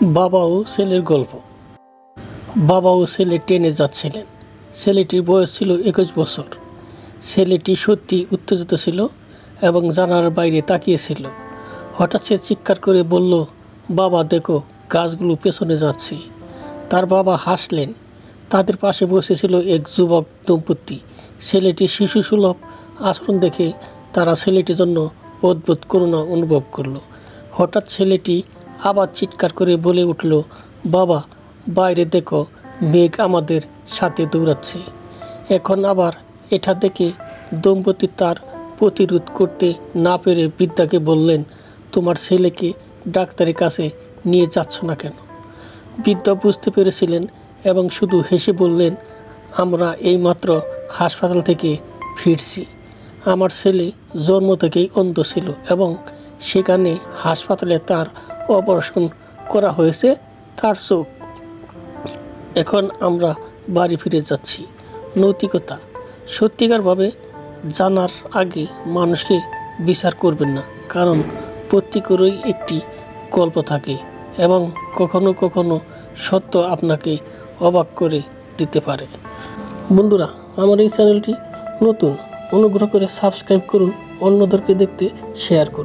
বাবা ও ছেলের গল্প। বাবা ও ছেলে ট্রেনে যাচ্ছিলেন। ছেলেটির বয়স ছিল 21 বছর। ছেলেটি সত্যি উত্তেজিত ছিল এবং জানালার বাইরে তাকিয়েছিল। হঠাৎ সে চিৎকার করে বলল, বাবা দেখো, গাছগুলো পেছনে যাচ্ছে। তার বাবা হাসলেন। তাদের পাশে বসেছিল এক যুবক দম্পতি। ছেলেটির শিশুসুলভ আচরণ দেখে তারা ছেলেটির জন্য অদ্ভুত করুণা অনুভব করল। হঠাৎ ছেলেটি আবার চিৎকার করে বলে উঠল, বাবা বাইরে দেখো, মেঘ আমাদের সাথে দৌড়াচ্ছে। এখন আবার এটা দেখে দম্পতি তার প্রতিরোধ করতে না পেরে বৃদ্ধাকে বললেন, তোমার ছেলেকে ডাক্তারের কাছে নিয়ে যাচ্ছ না কেন? বৃদ্ধা বুঝতে পেরেছিলেন এবং শুধু হেসে বললেন, আমরা এইমাত্র হাসপাতাল থেকে ফিরছি। আমার ছেলে জন্ম থেকেই অন্ধ ছিল এবং সেখানে হাসপাতালে তার অপারেশন করা হয়েছে তার চোখ। এখন আমরা বাড়ি ফিরে যাচ্ছি। নৈতিকতা: সত্যিকারভাবে জানার আগে মানুষকে বিচার করবেন না, কারণ প্রত্যেকেরই একটি গল্প থাকে এবং কখনো কখনো সত্য আপনাকে অবাক করে দিতে পারে। বন্ধুরা, আমার এই চ্যানেলটি নতুন, অনুগ্রহ করে সাবস্ক্রাইব করুন, অন্যদেরকে দেখতে শেয়ার করুন।